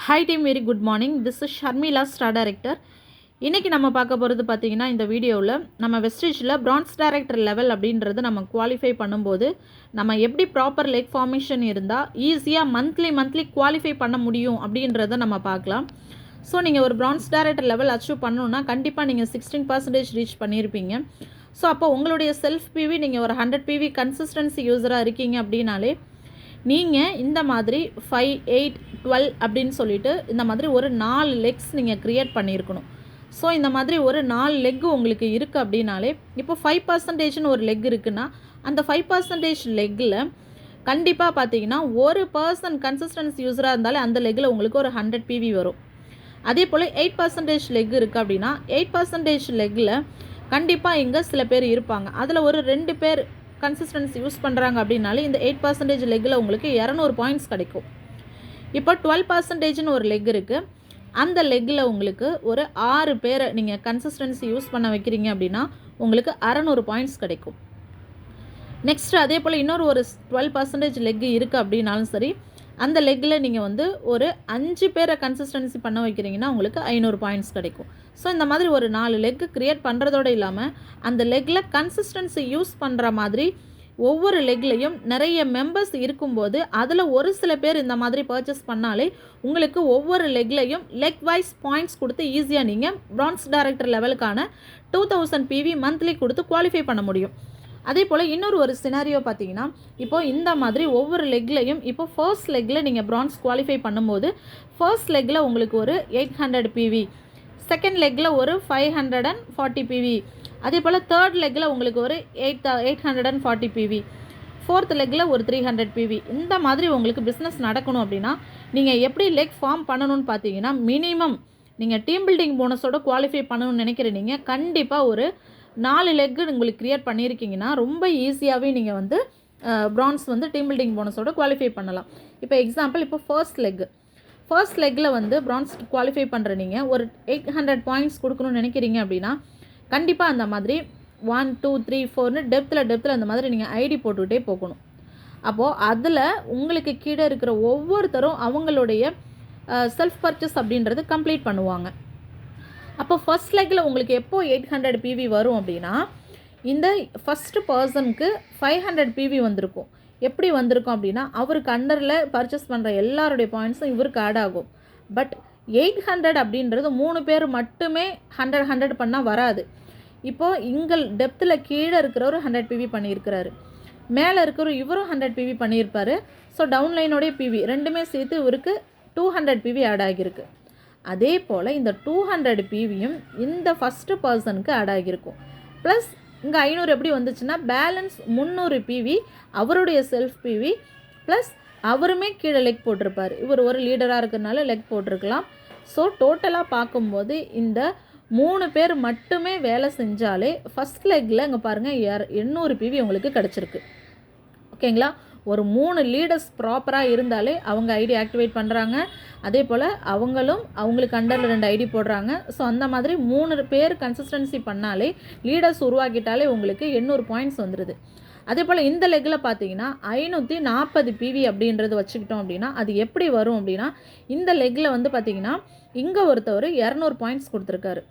Hi team, very good morning. This is Sharmila, Star Director. இன்றைக்கி நம்ம பார்க்க போகிறது பார்த்திங்கன்னா இந்த வீடியோவில் நம்ம வெஸ்டேஜில் பிரான்ஸ் டைரக்டர் லெவல் அப்படின்றது நம்ம குவாலிஃபை பண்ணும்போது நம்ம எப்படி ப்ராப்பர் லெக் ஃபார்மேஷன் இருந்தால் ஈஸியாக மந்த்லி குவாலிஃபை பண்ண முடியும் அப்படின்றத நம்ம பார்க்கலாம். ஸோ நீங்கள் ஒரு பிரான்ஸ் டைரக்டர் லெவல் அச்சீவ் பண்ணணுன்னா கண்டிப்பாக நீங்கள் 16% ரீச் பண்ணியிருப்பீங்க. ஸோ அப்போ உங்களுடைய செல்ஃப் பிவி நீங்கள் ஒரு 100 பிவி கன்சிஸ்டன்சி யூஸராக இருக்கீங்க அப்படின்னாலே நீங்கள் இந்த மாதிரி 5, 8, 12 அப்படின்னு சொல்லிட்டு இந்த மாதிரி ஒரு 4 லெக்ஸ் நீங்கள் க்ரியேட் பண்ணியிருக்கணும். ஸோ இந்த மாதிரி ஒரு 4 லெக் உங்களுக்கு இருக்குது அப்படின்னாலே இப்போ 5%ன்னு ஒரு லெக் இருக்குன்னா அந்த 5% லெக்கில் கண்டிப்பாக பார்த்தீங்கன்னா ஒரு பர்சன் கன்சிஸ்டன்சி யூஸராக இருந்தாலே அந்த லெக்கில் உங்களுக்கு ஒரு 100 பிவி வரும். அதே போல் 8% லெக் இருக்குது அப்படின்னா 8% லெக்கில் கண்டிப்பாக இங்கே சில பேர் இருப்பாங்க. அதில் ஒரு 2 பேர் கன்சிஸ்டன்சி யூஸ் பண்ணுறாங்க அப்படின்னாலே இந்த 8% லெக்கில் உங்களுக்கு 200 பாயிண்ட்ஸ் கிடைக்கும். இப்போ 12%ன்னு ஒரு லெக் இருக்குது. அந்த லெக்கில் உங்களுக்கு ஒரு 6 பேரை நீங்கள் கன்சிஸ்டன்சி யூஸ் பண்ண வைக்கிறீங்க அப்படின்னா உங்களுக்கு 600 பாயிண்ட்ஸ் கிடைக்கும். நெக்ஸ்ட்டு அதே போல் இன்னொரு ஒரு 12% லெக் இருக்குது அப்படின்னாலும் சரி, அந்த லெக்கில் நீங்கள் வந்து ஒரு 5 பேரை கன்சிஸ்டன்சி பண்ண வைக்கிறீங்கன்னா உங்களுக்கு 500 பாயிண்ட்ஸ் கிடைக்கும். ஸோ இந்த மாதிரி ஒரு 4 லெக்கு க்ரியேட் பண்ணுறதோடு இல்லாமல் அந்த லெக்கில் கன்சிஸ்டன்சி யூஸ் பண்ணுற மாதிரி ஒவ்வொரு லெக்லையும் நிறைய மெம்பர்ஸ் இருக்கும்போது அதில் ஒரு சில பேர் இந்த மாதிரி பர்ச்சேஸ் பண்ணாலே உங்களுக்கு ஒவ்வொரு லெக்லையும் லெக் வைஸ் பாயிண்ட்ஸ் கொடுத்து ஈஸியாக நீங்கள் பிரான்ஸ் டைரக்டர் லெவலுக்கான 2000 பிவி மந்த்லி கொடுத்து குவாலிஃபை பண்ண முடியும். அதே போல் இன்னொரு ஒரு சினாரியோ பார்த்தீங்கன்னா இப்போது இந்த மாதிரி ஒவ்வொரு லெக்லையும் இப்போ ஃபர்ஸ்ட் லெக்கில் நீங்கள் பிரான்ஸ் குவாலிஃபை பண்ணும்போது ஃபர்ஸ்ட் லெக்கில் உங்களுக்கு ஒரு 800 பிவி, செகண்ட் லெக்கில் ஒரு 540 பிவி, அதே போல் தேர்ட் லெக்கில் உங்களுக்கு ஒரு 840 பிவி, ஃபோர்த் லெக்கில் ஒரு 300 பிவி. இந்த மாதிரி உங்களுக்கு பிஸ்னஸ் நடக்கணும் அப்படின்னா நீங்கள் எப்படி லெக் ஃபார்ம் பண்ணணும்னு பார்த்தீங்கன்னா மினிமம் நீங்கள் டீம் பில்டிங் போனஸோட குவாலிஃபை பண்ணணும்னு நினைக்கிற நீங்கள் கண்டிப்பாக ஒரு 4 லெக்கு உங்களுக்கு க்ரியேட் பண்ணியிருக்கீங்கன்னா ரொம்ப ஈஸியாகவே நீங்கள் வந்து பிரான்ஸ் வந்து டீம் பில்டிங் போனஸோட குவாலிஃபை பண்ணலாம். இப்போ எக்ஸாம்பிள் இப்போ ஃபர்ஸ்ட் லெக்கில் வந்து பிரான்ஸ் குவாலிஃபை பண்ணுற நீங்கள் ஒரு 800 பாயிண்ட்ஸ் கொடுக்கணும்னு நினைக்கிறீங்க அப்படின்னா கண்டிப்பாக அந்த மாதிரி 1, 2, 3, 4ன்னு டெப்த்தில் அந்த மாதிரி நீங்கள் ஐடி போட்டுக்கிட்டே போகணும். அப்போது அதில் உங்களுக்கு கீழே இருக்கிற ஒவ்வொருத்தரும் அவங்களுடைய செல்ஃப் பர்ச்சேஸ் அப்படின்றது கம்ப்ளீட் பண்ணுவாங்க. அப்போ ஃபர்ஸ்ட் லெக்கில் உங்களுக்கு எப்போ 800 பிவி வரும் அப்படின்னா இந்த ஃபஸ்ட்டு பர்சனுக்கு 500 பிவி வந்திருக்கும். எப்படி வந்திருக்கும் அப்படின்னா அவருக்கு அண்டரில் பர்ச்சேஸ் பண்ணுற எல்லாருடைய பாயிண்ட்ஸும் இவருக்கு ஆட் ஆகும். பட் 800 அப்படின்றது 3 பேர் மட்டுமே 100 பண்ணால் வராது. இப்போது இங்கே டெப்த்தில் கீழே இருக்கிறவர் 100 பிவி பண்ணியிருக்கிறாரு, மேலே இருக்கிற இவரும் 100 பிவி பண்ணியிருப்பார். ஸோ டவுன்லைனோடைய பிவி ரெண்டுமே சேர்த்து இவருக்கு 200 பிவி ஆட் ஆகியிருக்கு. அதே போல் இந்த 200 பிவியும் இந்த ஃபஸ்ட்டு பர்சனுக்கு ஆட் ஆகியிருக்கும். ப்ளஸ் இங்கே 500 எப்படி வந்துச்சுன்னா பேலன்ஸ் 300 பிவி அவருடைய செல்ஃப் பிவி ப்ளஸ் அவருமே கீழே லெக் போட்டிருப்பார். இவர் ஒரு லீடராக இருக்கிறதுனால லெக் போட்டிருக்கலாம். ஸோ டோட்டலாக பார்க்கும்போது இந்த 3 பேர் மட்டுமே வேலை செஞ்சாலே ஃபஸ்ட் லெக்கில் இங்கே பாருங்கள் 800 பிவி உங்களுக்கு கிடச்சிருக்கு. ஓகேங்களா? ஒரு 3 லீடர்ஸ் ப்ராப்பராக இருந்தாலே அவங்க ஐடி ஆக்டிவேட் பண்ணுறாங்க. அதே போல் அவங்களுக்கு அண்டரில் 2 ஐடி போடுறாங்க. ஸோ அந்த மாதிரி 3 பேர் கன்சிஸ்டன்சி பண்ணாலே லீடர்ஸ் உருவாக்கிட்டாலே உங்களுக்கு 800 பாயிண்ட்ஸ் வந்துடுது. அதே போல் இந்த லெக்கில் பார்த்தீங்கன்னா 540 பிவி அப்படின்றது வச்சுக்கிட்டோம் அப்படின்னா அது எப்படி வரும் அப்படின்னா இந்த லெக்கில் வந்து பார்த்திங்கன்னா இங்கே ஒருத்தவர் 200 பாயிண்ட்ஸ் கொடுத்துருக்காரு.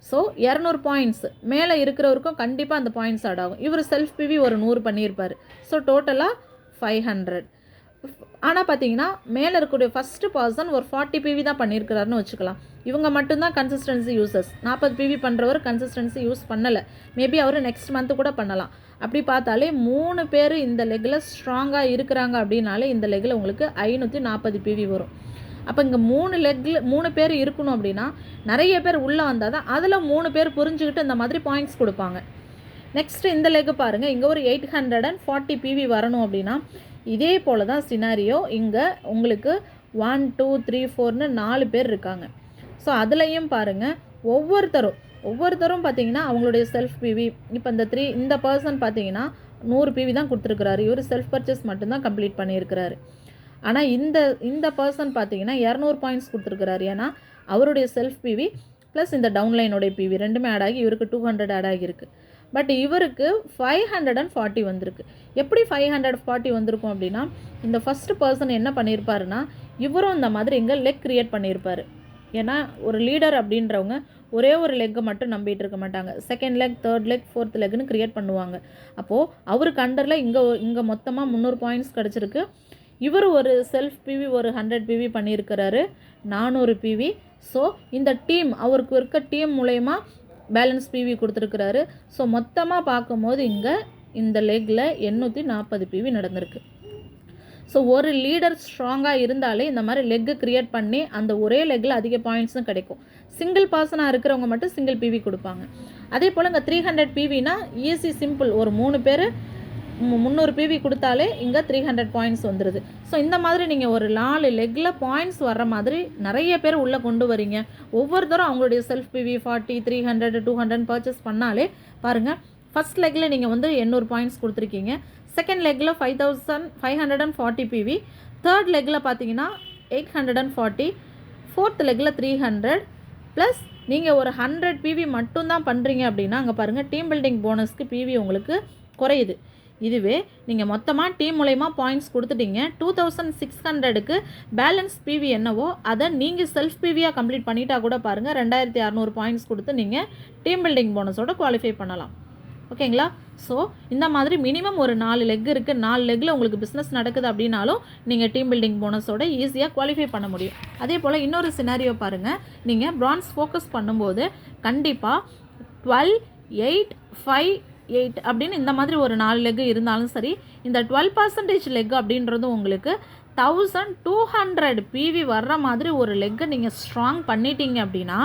ஸோ 200 பாயிண்ட்ஸ் மேலே இருக்கிறவருக்கும் கண்டிப்பாக அந்த பாயிண்ட்ஸ் ஆட் ஆகும். இவர் செல்ஃப் பிவி ஒரு 100 பண்ணியிருப்பார். ஸோ டோட்டலாக 500. ஆனால் பார்த்தீங்கன்னா மேலே இருக்கக்கூடிய ஃபஸ்ட்டு பர்சன் ஒரு 40 பிவி தான் பண்ணியிருக்கிறாருன்னு வச்சுக்கலாம். இவங்க மட்டும்தான் கன்சிஸ்டன்சி யூசர்ஸ். 40 பிவி பண்ணுறவர் கன்சிஸ்டன்சி யூஸ் பண்ணலை. மேபி அவர் நெக்ஸ்ட் மந்த்து கூட பண்ணலாம். அப்படி பார்த்தாலே 3 பேர் இந்த லெக்கில் ஸ்ட்ராங்காக இருக்கிறாங்க அப்படின்னாலே இந்த லெக்கில் உங்களுக்கு 540 பிவி வரும். அப்போ இங்கே 3 பேர் இருக்கணும் அப்படின்னா நிறைய பேர் உள்ளே வந்தால் தான் அதில் 3 பேர் புரிஞ்சுக்கிட்டு இந்த மாதிரி பாயிண்ட்ஸ் கொடுப்பாங்க. நெக்ஸ்ட்டு இந்த லெக்கு பாருங்கள், இங்கே ஒரு 840 பிவி வரணும் அப்படின்னா இதே போல் தான் சினாரியோ. இங்கே உங்களுக்கு 1, 2, 3, 4ன்னு 4 பேர் இருக்காங்க. ஸோ அதுலேயும் பாருங்கள் ஒவ்வொருத்தரும் பார்த்தீங்கன்னா அவங்களுடைய செல்ஃப் பிவி இப்போ இந்த பர்சன் பார்த்தீங்கன்னா 100 பிவி தான் கொடுத்துருக்குறாரு. இவர் செல்ஃப் பர்ச்சேஸ் மட்டும்தான் கம்ப்ளீட் பண்ணியிருக்கிறாரு. ஆனால் இந்த பர்சன் பார்த்தீங்கன்னா 200 பாயிண்ட்ஸ் கொடுத்துருக்குறாரு. ஏன்னா அவருடைய செல்ஃப் பிவி ப்ளஸ் இந்த டவுன்லைனோடைய பிவி ரெண்டுமே ஆட் ஆகி இவருக்கு 200 ஆட் ஆகியிருக்கு. பட் இவருக்கு 540 வந்திருக்கு. எப்படி 540 வந்திருக்கும் அப்படின்னா இந்த ஃபஸ்ட்டு பர்சன் என்ன பண்ணியிருப்பாருன்னா இவரும் இந்த மாதிரி இங்கே லெக் க்ரியேட் பண்ணியிருப்பார். ஏன்னா ஒரு லீடர் அப்படின்றவங்க ஒரே ஒரு லெக்கை மட்டும் நம்பிட்டு இருக்க மாட்டாங்க. Second leg, third leg, fourth லெக்னு க்ரியேட் பண்ணுவாங்க. அப்போது அவருக்கு அண்டரில் இங்கே மொத்தமாக 300 பாயிண்ட்ஸ் கிடச்சிருக்கு. இவர் ஒரு செல்ஃப் பிவி ஒரு 100 பிவி பண்ணியிருக்கிறாரு, 400 பிவி. ஸோ இந்த டீம் அவருக்கு இருக்க டீம் மூலயமா பேலன்ஸ் பிவி கொடுத்துருக்கிறாரு. ஸோ மொத்தமாக பார்க்கும்போது இங்கே இந்த லெக்கில் 840 பிவி நடந்திருக்கு. ஸோ ஒரு லீடர் ஸ்ட்ராங்காக இருந்தாலே இந்த மாதிரி லெக்கு க்ரியேட் பண்ணி அந்த ஒரே லெக்கில் அதிக பாயிண்ட்ஸும் கிடைக்கும். சிங்கிள் பர்சனாக இருக்கிறவங்க மட்டும் சிங்கிள் பிவி கொடுப்பாங்க. அதே போல் இங்கே 300 பிவினா ஈஸி, சிம்பிள். ஒரு 3 பேர் 300 பிவி கொடுத்தாலே இங்கே 300 பாயிண்ட்ஸ் வந்துடுது. ஸோ இந்த மாதிரி நீங்கள் ஒரு 4 லெக்கில் பாயிண்ட்ஸ் வர்ற மாதிரி நிறைய பேர் உள்ளே கொண்டு வரீங்க. ஒவ்வொருத்தரும் அவங்களுடைய செல்ஃப் பிவி 40, 300, 200 பர்ச்சேஸ் பண்ணாலே பாருங்கள், ஃபஸ்ட் லெக்கில் நீங்கள் வந்து 800 பாயிண்ட்ஸ் கொடுத்துருக்கீங்க. செகண்ட் லெக்கில் 5540 பிவி, தேர்ட் லெக்கில் பார்த்தீங்கன்னா 840, ஃபோர்த் லெக்கில் 300 ப்ளஸ் நீங்கள் ஒரு 100 பிவி மட்டும்தான் பண்ணுறீங்க அப்படின்னா அங்கே பாருங்கள் டீம் பில்டிங் போனஸ்க்கு பிவி உங்களுக்கு குறையுது. இதுவே நீங்கள் மொத்தமாக டீம் மூலயமா பாயிண்ட்ஸ் கொடுத்துட்டீங்க, 2600க்கு பேலன்ஸ் பிவி என்னவோ அதை நீங்கள் செல்ஃப் பிவியாக கம்ப்ளீட் பண்ணிட்டா கூட பாருங்கள் 2600 பாயிண்ட்ஸ் கொடுத்து நீங்கள் டீம் பில்டிங் போனஸோட குவாலிஃபை பண்ணலாம். ஓகேங்களா? ஸோ இந்த மாதிரி மினிமம் ஒரு 4 லெக் இருக்குது. 4 லெக்கில் உங்களுக்கு பிஸ்னஸ் நடக்குது அப்படின்னாலும் நீங்கள் டீம் பில்டிங் போனஸோட ஈஸியாக குவாலிஃபை பண்ண முடியும். அதே போல் இன்னொரு சினாரியோ பாருங்கள். நீங்கள் பிரான்ஸ் ஃபோக்கஸ் பண்ணும்போது கண்டிப்பாக 12, 8, 5, 8 அப்படின்னு இந்த மாதிரி ஒரு 4 லெக்கு இருந்தாலும் சரி, இந்த 12% லெக் அப்படின்றதும் உங்களுக்கு 1200 பிவி வர்ற மாதிரி ஒரு லெக்கை நீங்கள் ஸ்ட்ராங் பண்ணிட்டீங்க அப்படின்னா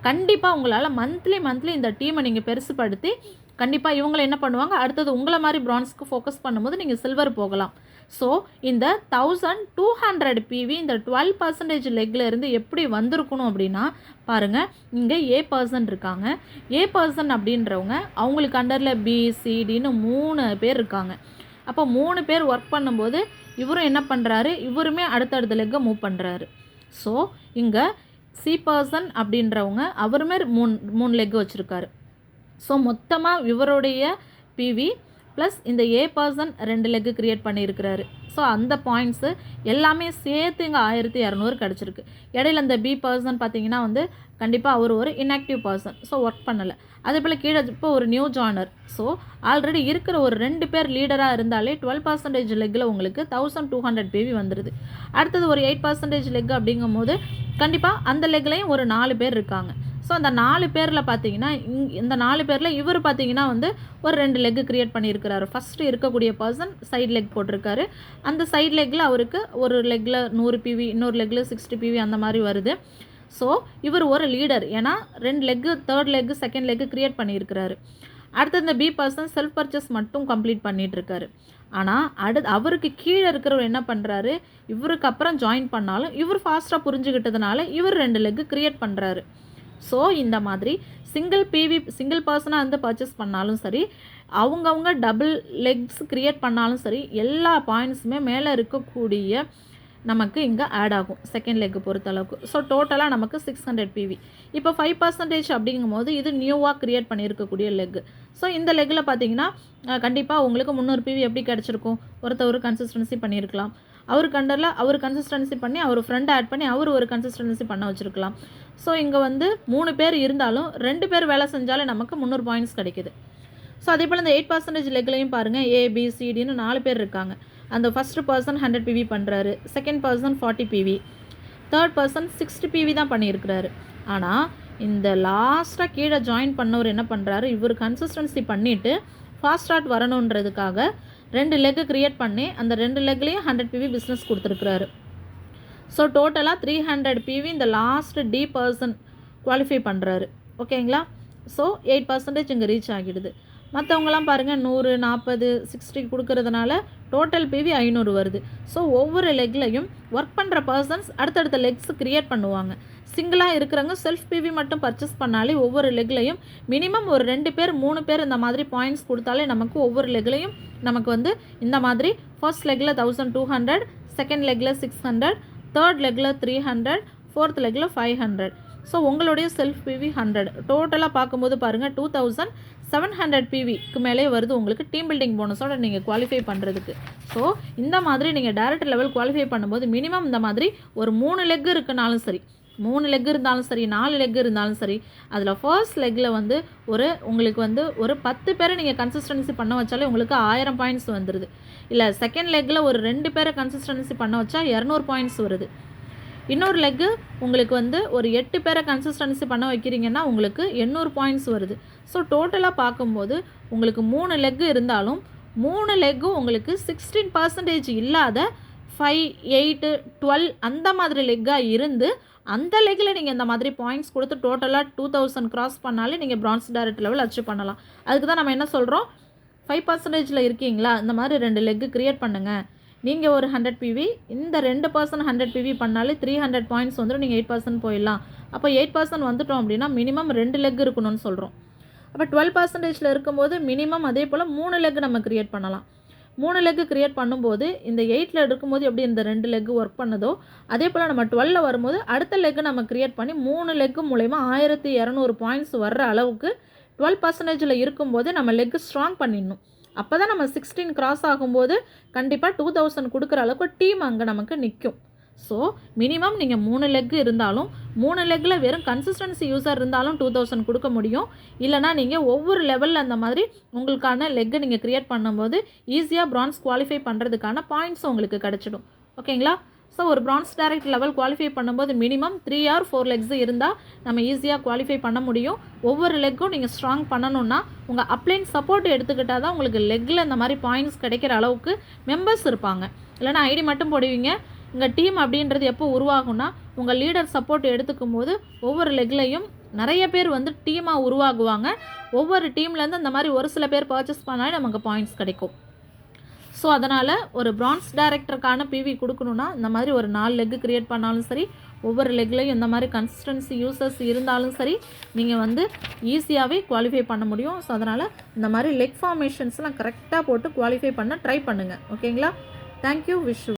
கண்டிப்பாக உங்களால் மந்த்லி இந்த டீமை நீங்கள் பெருசுப்படுத்தி கண்டிப்பாக இவங்களை என்ன பண்ணுவாங்க, அடுத்தது உங்களை மாதிரி பிரான்ஸ்க்கு ஃபோக்கஸ் பண்ணும்போது நீங்கள் சில்வர் போகலாம். ஸோ இந்த 1200 பிவி இந்த 12% லெக்கில் இருந்து எப்படி வந்திருக்கணும் அப்படின்னா பாருங்கள், இங்கே ஏ பர்சன் இருக்காங்க. ஏ பர்சன் அப்படின்றவங்க அவங்களுக்கு அண்டரில் பி, சிடின்னு 3 பேர் இருக்காங்க. அப்போ 3 பேர் ஒர்க் பண்ணும்போது இவரும் என்ன பண்ணுறாரு, இவருமே அடுத்தடுத்த லெக்கை மூவ் பண்ணுறாரு. ஸோ இங்கே சி பர்சன் அப்படின்றவங்க அவருமே 3 லெக் வச்சுருக்காரு. ஸோ மொத்தமாக இவருடைய பிவி ப்ளஸ் இந்த ஏ பர்சன் 2 லெக்கு க்ரியேட் பண்ணியிருக்கிறாரு. ஸோ அந்த பாயிண்ட்ஸு எல்லாமே சேர்த்து இங்கே 1200 கிடச்சிருக்கு. இடையில இந்த பி பர்சன் பார்த்தீங்கன்னா வந்து கண்டிப்பாக அவர் ஒரு இன்ஆக்டிவ் பர்சன், ஸோ ஒர்க் பண்ணலை. அதே போல் கீழே இப்போ ஒரு நியூ ஜானர். ஸோ ஆல்ரெடி இருக்கிற ஒரு 2 பேர் லீடராக இருந்தாலே 12% லெக்கில் உங்களுக்கு 1200 பிவி வந்துடுது. அடுத்தது ஒரு 8% லெக் அப்படிங்கும் போது கண்டிப்பாக அந்த லெக்லையும் ஒரு 4 பேர் இருக்காங்க. ஸோ அந்த 4 பேரில் பார்த்தீங்கன்னா இந்த 4 பேரில் இவர் பார்த்தீங்கன்னா வந்து ஒரு 2 லெக்கு க்ரியேட் பண்ணியிருக்கிறாரு. ஃபஸ்ட்டு இருக்கக்கூடிய பர்சன் சைட் லெக் போட்டிருக்காரு. அந்த சைட் லெக்கில் அவருக்கு ஒரு லெக்கில் 100 பிவி, இன்னொரு லெக்கில் 60 பிவி அந்த மாதிரி வருது. ஸோ இவர் ஒரு லீடர், ஏன்னா 2 leg, third leg, second leg create பண்ணியிருக்கிறாரு. அடுத்து இந்த பி பர்சன் செல்ஃப் பர்ச்சேஸ் மட்டும் கம்ப்ளீட் பண்ணிகிட்ருக்காரு. ஆனால் அவருக்கு கீழே இருக்கிறவர் என்ன பண்ணுறாரு, இவருக்கு அப்புறம் ஜாயின் பண்ணாலும் இவர் ஃபாஸ்ட்டாக புரிஞ்சுக்கிட்டதுனால இவர் 2 லெக்கு க்ரியேட் பண்ணுறாரு. ஸோ இந்த மாதிரி சிங்கிள் பர்சனாக வந்து பர்ச்சேஸ் பண்ணாலும் சரி, அவங்கவுங்க டபுள் லெக்ஸ் க்ரியேட் பண்ணாலும் சரி, எல்லா பாயிண்ட்ஸுமே மேலே இருக்கக்கூடிய நமக்கு இங்கே ஆட் ஆகும் செகண்ட் லெக்கு பொறுத்தளவுக்கு. ஸோ டோட்டலாக நமக்கு 600 பிவி. இப்போ 5% அப்படிங்கும் போது இது நியூவாக க்ரியேட் பண்ணியிருக்கக்கூடிய லெக்கு. ஸோ இந்த லெக்கில் பார்த்தீங்கன்னா கண்டிப்பாக உங்களுக்கு 300 பிவி எப்படி கிடச்சிருக்கும், ஒருத்தர் கன்சிஸ்டன்சி பண்ணியிருக்கலாம். அவருக்கு அண்டரில் அவர் கன்சிஸ்டன்சி பண்ணி அவர் ஃப்ரெண்ட் ஆட் பண்ணி அவர் ஒரு கன்சிஸ்டன்சி பண்ண வச்சுருக்கலாம். ஸோ இங்கே வந்து 3 பேர் இருந்தாலும் 2 பேர் வேலை செஞ்சாலே நமக்கு 300 பாயிண்ட்ஸ் கிடைக்குது. ஸோ அதே போல் இந்த 8% லெக்லையும் பாருங்கள், ஏபிசிடின்னு 4 பேர் இருக்காங்க. அந்த ஃபஸ்ட்டு பர்சன் 100 பிவி பண்ணுறாரு, second person 40 PV, third person 60 PV தான் பண்ணியிருக்கிறாரு. ஆனால் இந்த லாஸ்ட்டாக கீழே ஜாயின் பண்ணவர் என்ன பண்ணுறாரு, இவர் கன்சிஸ்டன்சி பண்ணிவிட்டு ஃபாஸ்ட் ஸ்டார்ட் வரணுன்றதுக்காக 2 லெக்கு க்ரியேட் பண்ணி அந்த 2 லெக்லேயும் 100 பிவி பிஸ்னஸ் கொடுத்துருக்குறாரு. ஸோ டோட்டலாக 300 பிவி இந்த லாஸ்ட் டி பர்சன் குவாலிஃபை பண்ணுறாரு. ஓகேங்களா? ஸோ 8% இங்கே ரீச் ஆகிடுது. மற்றவங்களாம் பாருங்கள் 100, 40, 60 கொடுக்கறதுனால டோட்டல் பிவி 500 வருது. ஸோ ஒவ்வொரு லெக்லையும் ஒர்க் பண்ணுற பர்சன்ஸ் அடுத்தடுத்த லெக்ஸ் க்ரியேட் பண்ணுவாங்க. சிங்கிளாக இருக்கிறவங்க செல்ஃப் பிவி மட்டும் பர்ச்சேஸ் பண்ணாலே ஒவ்வொரு லெக்லையும் மினிமம் ஒரு 2 பேர் 3 பேர் இந்த மாதிரி பாயிண்ட்ஸ் கொடுத்தாலே நமக்கு ஒவ்வொரு லெக்லையும் நமக்கு வந்து இந்த மாதிரி ஃபர்ஸ்ட் லெக்கில் 1200, செகண்ட் லெக்கில் 600, தேர்ட் லெக்கில் 300, ஃபோர்த் லெக்கில் 500. ஸோ உங்களுடைய செல்ஃப் பிவி 100 டோட்டலாக பார்க்கும்போது பாருங்கள் 2700 பிவிக்கு மேலே வருது உங்களுக்கு டீம் பில்டிங் போனஸோட நீங்கள் குவாலிஃபை பண்ணுறதுக்கு. ஸோ இந்த மாதிரி நீங்கள் டைரக்டர் லெவல் குவாலிஃபை பண்ணும்போது மினிமம் இந்த மாதிரி ஒரு 3 லெக் இருக்குனாலும் சரி, 3 லெக் இருந்தாலும் சரி, 4 லெக் இருந்தாலும் சரி, அதில் ஃபர்ஸ்ட் லெக்கில் வந்து உங்களுக்கு வந்து ஒரு 10 பேரை நீங்கள் கன்சிஸ்டன்சி பண்ண வச்சாலே உங்களுக்கு 1000 பாயிண்ட்ஸ் வந்துடுது. இல்லை செகண்ட் லெக்கில் ஒரு 2 பேரை கன்சிஸ்டன்சி பண்ண வச்சா 200 பாயிண்ட்ஸ் வருது. இன்னொரு லெக்கு உங்களுக்கு வந்து ஒரு 8 பேரை கன்சிஸ்டன்சி பண்ண வைக்கிறீங்கன்னா உங்களுக்கு 800 பாயிண்ட்ஸ் வருது. ஸோ டோட்டலாக பார்க்கும்போது உங்களுக்கு 3 லெக்கு இருந்தாலும் 3 லெக்கும் உங்களுக்கு 16% இல்லாத 5, 8, 12 அந்த மாதிரி லெக்காக இருந்து அந்த லெக்கில் நீங்கள் இந்த மாதிரி பாயிண்ட்ஸ் கொடுத்து டோட்டலாக 2000 கிராஸ் பண்ணாலே நீங்கள் பிரான்ஸ் டைரக்டர் லெவல் அச்சீவ் பண்ணலாம். அதுக்கு தான் நம்ம என்ன சொல்கிறோம், 5% இருக்கீங்களா, இந்த மாதிரி 2 லெக்கு க்ரியேட் பண்ணுங்கள். நீங்கள் ஒரு 100 பிவி, இந்த 2% 100 பிவி பண்ணாலே 300 பாயிண்ட்ஸ் வந்துடும். நீங்கள் 8% போயிடலாம். அப்போ 8% வந்துட்டோம் அப்படின்னா மினிமம் 2 லெக் இருக்கணும்னு சொல்கிறோம். அப்போ 12% இருக்கும்போது மினிமம் அதே போல் 3 லெக் நம்ம க்ரியேட் பண்ணலாம். 3 லெக்கு க்ரியேட் பண்ணும்போது இந்த 8ல் இருக்கும்போது எப்படி இந்த 2 லெக்கு ஒர்க் பண்ணுதோ அதே போல் நம்ம 12ல் வரும்போது அடுத்த லெக்கு நம்ம க்ரியேட் பண்ணி 3 லெக்கு மூலயமா 1200 பாயிண்ட்ஸ் வர்ற அளவுக்கு 12%ல் இருக்கும்போது நம்ம லெக்கு ஸ்ட்ராங் பண்ணிடணும். அப்போ தான் நம்ம 16 கிராஸ் ஆகும்போது கண்டிப்பாக 2000 கொடுக்குற அளவுக்கு டீம் அங்கே நமக்கு நிற்கும். ஸோ மினிமம் நீங்கள் 3 லெக் இருந்தாலும் 3 லெக்கில் வெறும் கன்சிஸ்டன்சி யூஸர் இருந்தாலும் 2000 கொடுக்க முடியும். இல்லைனா நீங்கள் ஒவ்வொரு லெவலில் அந்த மாதிரி உங்களுக்கான லெக்கை நீங்கள் க்ரியேட் பண்ணும்போது ஈஸியாக பிரான்ஸ் குவாலிஃபை பண்ணுறதுக்கான பாயிண்ட்ஸ் உங்களுக்கு கிடச்சிடும். ஓகேங்களா? ஸோ ஒரு பிரான்ஸ் டைரக்டர் லெவல் குவாலிஃபை பண்ணும்போது மினிமம் 3 or 4 லெக்ஸ் இருந்தால் நம்ம ஈஸியாக குவாலிஃபை பண்ண முடியும். ஒவ்வொரு லெக்கும் நீங்கள் ஸ்ட்ராங் பண்ணணுன்னா உங்கள் அப்ளைன் சப்போர்ட் எடுத்துக்கிட்டால் தான் உங்களுக்கு லெக்கில் இந்த மாதிரி பாயிண்ட்ஸ் கிடைக்கிற அளவுக்கு மெம்பர்ஸ் இருப்பாங்க. இல்லைனா ஐடி மட்டும் போடுவீங்க. உங்கள் டீம் அப்படின்றது எப்போ உருவாகும்னா உங்கள் லீடர் சப்போர்ட் எடுத்துக்கும் போது ஒவ்வொரு லெக்லையும் நிறைய பேர் வந்து டீமாக உருவாகுவாங்க. ஒவ்வொரு டீம்லேருந்து இந்த மாதிரி ஒரு சில பேர் பர்ச்சேஸ் பண்ணாலே நமக்கு பாயிண்ட்ஸ் கிடைக்கும். ஸோ அதனால் ஒரு பிரான்ஸ் டைரக்டருக்கான பிவி கொடுக்கணுன்னா இந்த மாதிரி ஒரு 4 லெக்கு க்ரியேட் பண்ணாலும் சரி, ஒவ்வொரு லெக்லையும் இந்த மாதிரி கன்சிஸ்டன்சி யூசர்ஸ் இருந்தாலும் சரி, நீங்கள் வந்து ஈஸியாகவே குவாலிஃபை பண்ண முடியும். ஸோ அதனால் இந்த மாதிரி லெக் ஃபார்மேஷன்ஸ்லாம் கரெக்டாக போட்டு குவாலிஃபை பண்ண ட்ரை பண்ணுங்கள். ஓகேங்களா? தேங்க்யூ. விஷ்